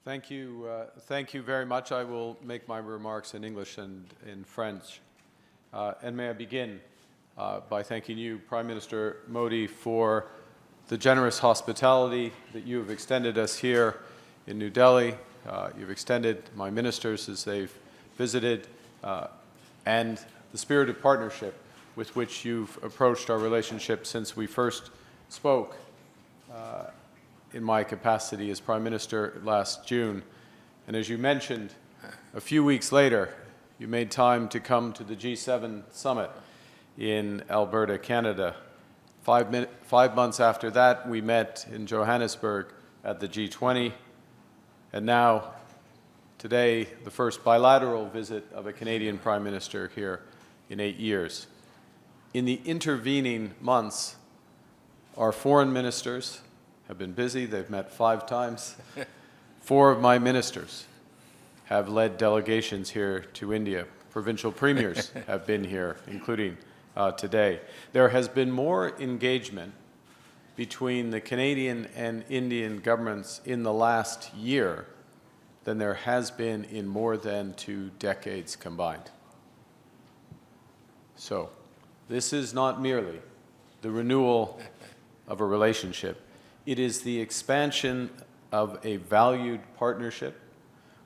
Thank you very much. I will make my remarks in English and in French. And may I begin by thanking you, Prime Minister Modi, for the generous hospitality that you have extended us here in New Delhi. You've extended my ministers as they've visited, and the spirit of partnership with which you've approached our relationship since we first spoke in my capacity as Prime Minister last June. And as you mentioned, a few weeks later, you made time to come to the G7 summit in Alberta, Canada. 5 months after that, we met in Johannesburg at the G20. And now, today, the first bilateral visit of a Canadian Prime Minister here in 8 years. In the intervening months, our foreign ministers have been busy. They've met 5 times. 4 of my ministers have led delegations here to India. Provincial premiers have been here, including today. There has been more engagement between the Canadian and Indian governments in the last year than there has been in more than 2 decades combined. So, this is not merely the renewal of a relationship. It is the expansion of a valued partnership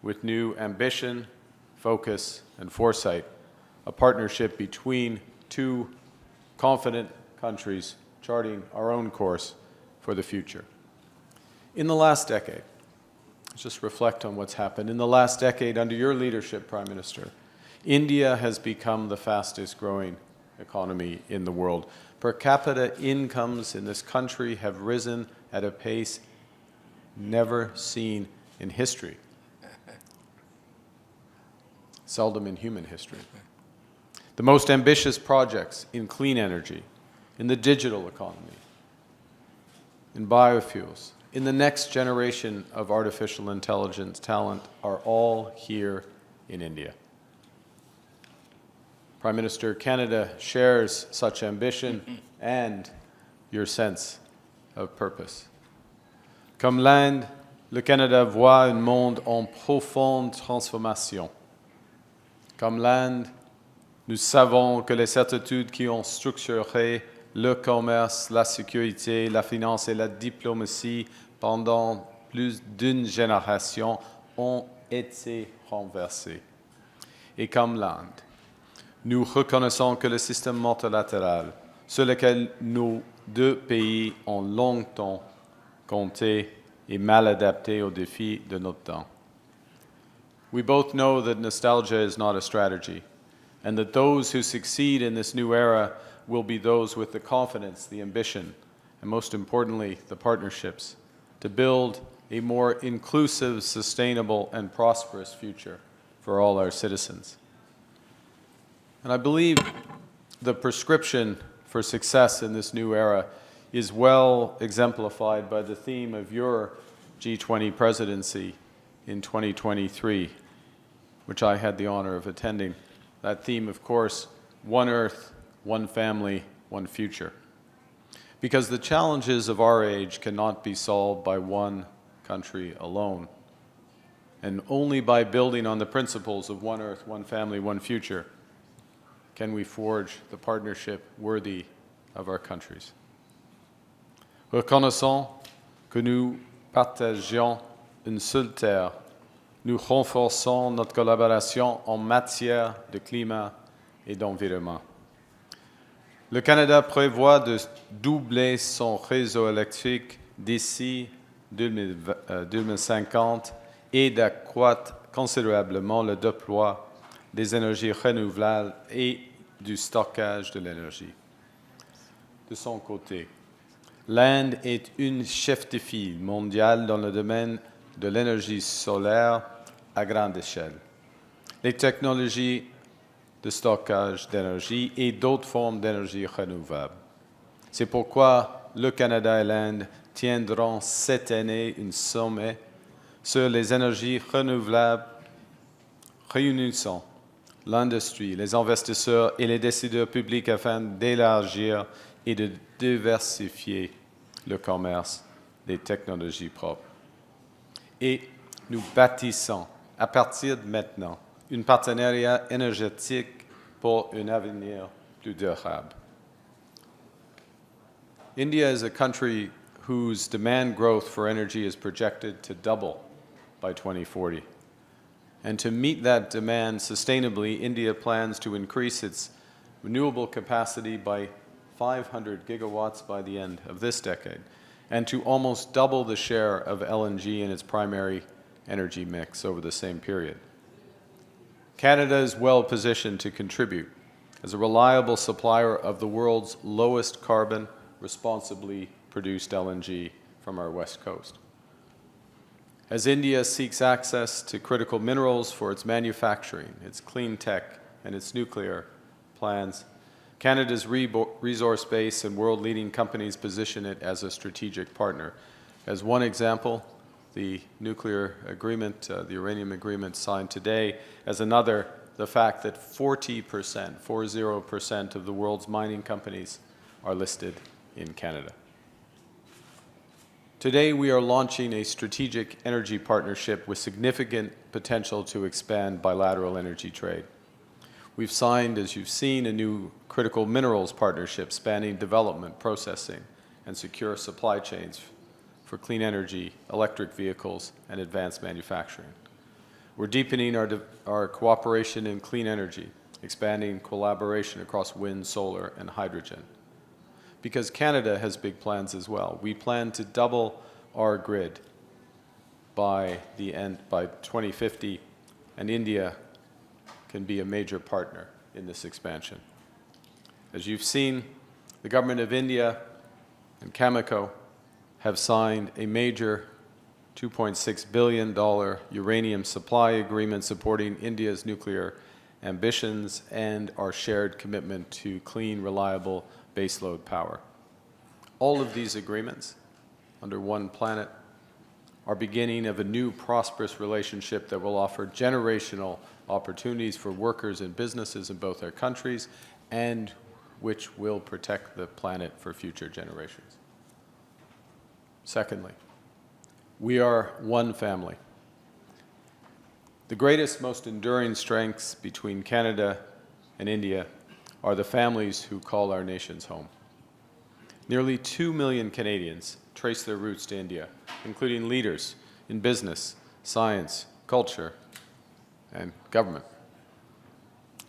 with new ambition, focus, and foresight, a partnership between 2 confident countries charting our own course for the future. In the last decade, let's just reflect on what's happened. In the last decade, under your leadership, Prime Minister, India has become the fastest growing economy in the world. Per capita incomes in this country have risen at a pace never seen in history, seldom in human history. The most ambitious projects in clean energy, in the digital economy, in biofuels, in the next generation of artificial intelligence talent are all here in India. Prime Minister, Canada shares such ambition and your sense of purpose. Comme l'Inde, le Canada voit un monde en profonde transformation. Comme l'Inde, nous savons que les certitudes qui ont structuré le commerce, la sécurité, la finance et la diplomatie pendant plus d'une génération ont été renversées. Et comme l'Inde, nous reconnaissons que le système multilatéral sur lequel nos 2 pays ont longtemps compté est mal adapté aux défis de notre temps. We both know that nostalgia is not a strategy, and that those who succeed in this new era will be those with the confidence, the ambition, and most importantly, the partnerships to build a more inclusive, sustainable, and prosperous future for all our citizens. And I believe the prescription for success in this new era is well exemplified by the theme of your G20 presidency in 2023, which I had the honor of attending. That theme, of course, one Earth, one family, one future. Because the challenges of our age cannot be solved by one country alone. And only by building on the principles of one Earth, one family, one future can we forge the partnership worthy of our countries. Reconnaissons que nous partageons une seule terre. Nous renforçons notre collaboration en matière de climat et d'environnement. Le Canada prévoit de doubler son réseau électrique d'ici 2050 et d'accroître considérablement le déploiement des énergies renouvelables et du stockage de l'énergie. De son côté, l'Inde est une chef de file mondiale dans le domaine de l'énergie solaire à grande échelle, les technologies de stockage d'énergie et d'autres formes d'énergie renouvelable. C'est pourquoi le Canada et l'Inde tiendront cette année un sommet sur les énergies renouvelables réunissant l'industrie, les investisseurs et les décideurs publics afin d'élargir et de diversifier le commerce des technologies propres. Et nous bâtissons, à partir de maintenant, un partenariat énergétique pour un avenir plus durable. India is a country whose demand growth for energy is projected to double by 2040. And to meet that demand sustainably, India plans to increase its renewable capacity by 500 gigawatts by the end of this decade, and to almost double the share of LNG in its primary energy mix over the same period. Canada is well positioned to contribute as a reliable supplier of the world's lowest carbon, responsibly produced LNG from our west coast. As India seeks access to critical minerals for its manufacturing, its clean tech, and its nuclear plans, Canada's resource base and world-leading companies position it as a strategic partner. As one example, the nuclear agreement, the uranium agreement signed today. As another, the fact that 40% of the world's mining companies are listed in Canada. Today, we are launching a strategic energy partnership with significant potential to expand bilateral energy trade. We've signed, as you've seen, a new critical minerals partnership spanning development, processing, and secure supply chains for clean energy, electric vehicles, and advanced manufacturing. We're deepening our cooperation in clean energy, expanding collaboration across wind, solar, and hydrogen. Because Canada has big plans as well. We plan to double our grid by 2050, and India can be a major partner in this expansion. As you've seen, the government of India and Cameco have signed a major $2.6 billion uranium supply agreement supporting India's nuclear ambitions and our shared commitment to clean, reliable baseload power. All of these agreements, under one planet, are beginning of a new prosperous relationship that will offer generational opportunities for workers and businesses in both our countries, and which will protect the planet for future generations. Secondly, we are one family. The greatest, most enduring strengths between Canada and India are the families who call our nations home. Nearly 2 million Canadians trace their roots to India, including leaders in business, science, culture, and government.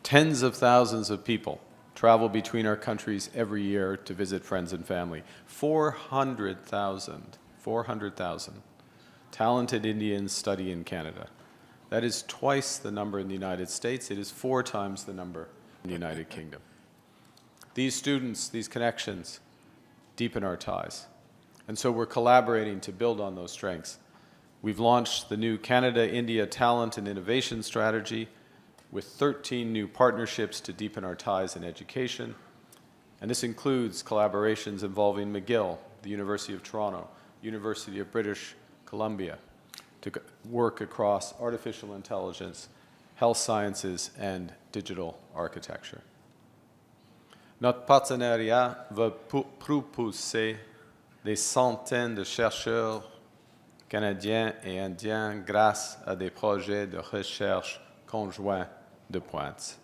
Tens of thousands of people travel between our countries every year to visit friends and family. 400,000 talented Indians study in Canada. That is twice the number in the United States. It is 4 times the number in the United Kingdom. These students, these connections, deepen our ties. And so we're collaborating to build on those strengths. We've launched the new Canada-India Talent and Innovation Strategy with 13 new partnerships to deepen our ties in education. And this includes collaborations involving McGill, the University of Toronto, University of British Columbia, to work across artificial intelligence, health sciences, and digital architecture. Notre partenariat va propulser des centaines de chercheurs canadiens et indiens grâce à des projets de recherche conjoints de pointe.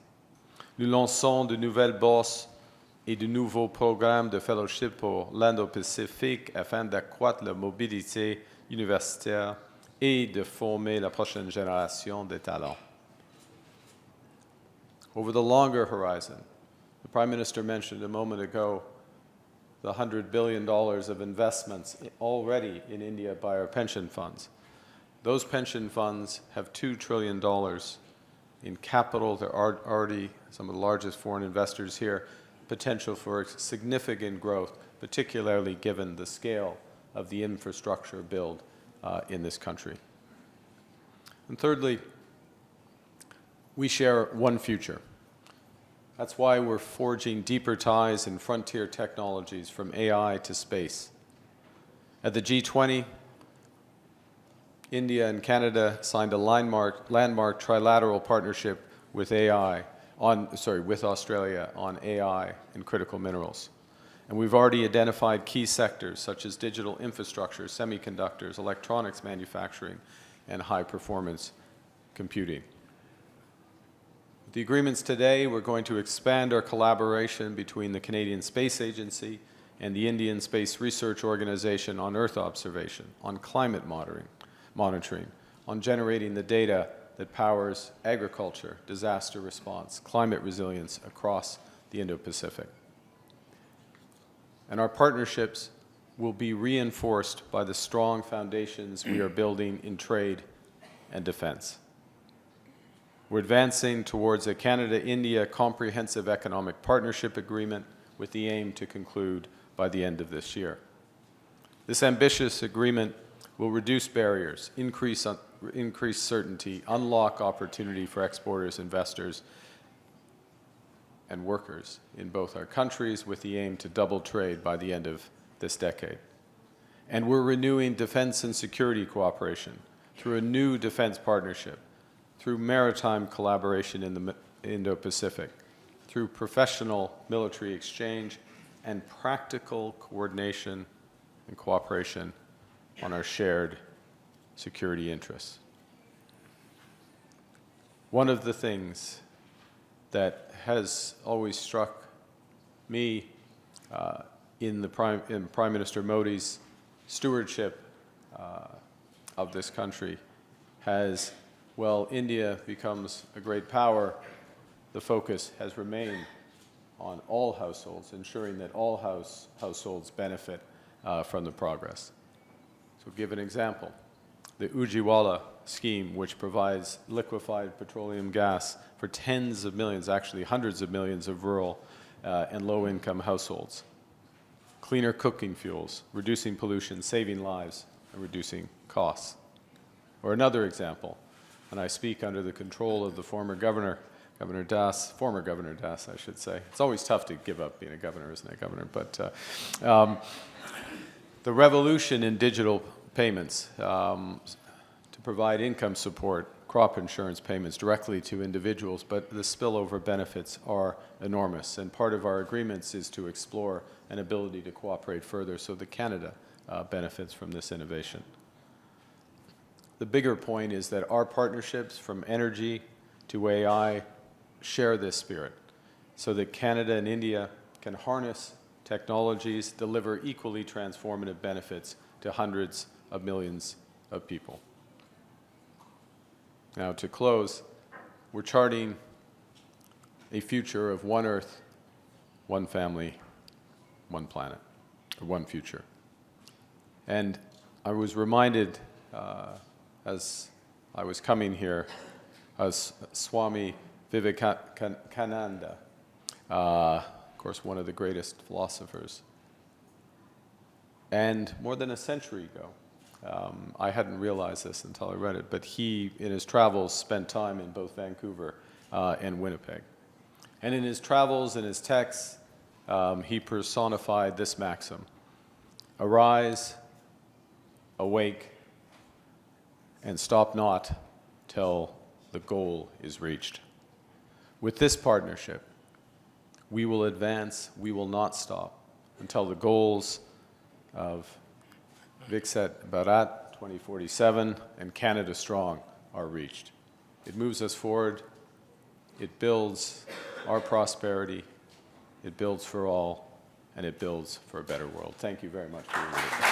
Nous lançons de nouvelles bourses et de nouveaux programmes de fellowship pour l'Indo-Pacifique afin d'accroître la mobilité universitaire et de former la prochaine génération de talents. Over the longer horizon, the Prime Minister mentioned a moment ago the $100 billion of investments already in India by our pension funds. Those pension funds have $2 trillion in capital. There are already some of the largest foreign investors here, potential for significant growth, particularly given the scale of the infrastructure build in this country. And thirdly, we share one future. That's why we're forging deeper ties in frontier technologies from AI to space. At the G20, India and Canada signed a landmark trilateral partnership with Australia on AI and critical minerals. And we've already identified key sectors such as digital infrastructure, semiconductors, electronics manufacturing, and high-performance computing. With the agreements today, we're going to expand our collaboration between the Canadian Space Agency and the Indian Space Research Organization on Earth observation, on climate monitoring, on generating the data that powers agriculture, disaster response, climate resilience across the Indo-Pacific. And our partnerships will be reinforced by the strong foundations we are building in trade and defense. We're advancing towards a Canada-India Comprehensive Economic Partnership Agreement with the aim to conclude by the end of this year. This ambitious agreement will reduce barriers, increase certainty, unlock opportunity for exporters, investors, and workers in both our countries with the aim to double trade by the end of this decade. And we're renewing defense and security cooperation through a new defense partnership, through maritime collaboration in the Indo-Pacific, through professional military exchange, and practical coordination and cooperation on our shared security interests. One of the things that has always struck me in Prime Minister Modi's stewardship of this country has, well, India becomes a great power, the focus has remained on all households, ensuring that all households benefit from the progress. So give an example. The Ujjiwala scheme, which provides liquefied petroleum gas for tens of millions, actually hundreds of millions of rural and low-income households. Cleaner cooking fuels, reducing pollution, saving lives, and reducing costs. Or another example, and I speak under the control of the former Governor Das, I should say. It's always tough to give up being a governor, isn't it, Governor? But the revolution in digital payments to provide income support, crop insurance payments directly to individuals, but the spillover benefits are enormous. And part of our agreements is to explore an ability to cooperate further so that Canada benefits from this innovation. The bigger point is that our partnerships from energy to AI share this spirit so that Canada and India can harness technologies, deliver equally transformative benefits to hundreds of millions of people. Now, to close, we're charting a future of one Earth, one family, one planet, or one future. And I was reminded as I was coming here, as Swami Vivekananda, of course, one of the greatest philosophers. And more than a century ago, I hadn't realized this until I read it, but he, in his travels, spent time in both Vancouver and Winnipeg. And in his travels and his texts, he personified this maxim: arise, awake, and stop not till the goal is reached. With this partnership, we will advance, we will not stop until the goals of Viksit Bharat 2047 and Canada Strong are reached. It moves us forward, it builds our prosperity, it builds for all, and it builds for a better world. Thank you very much for your attention.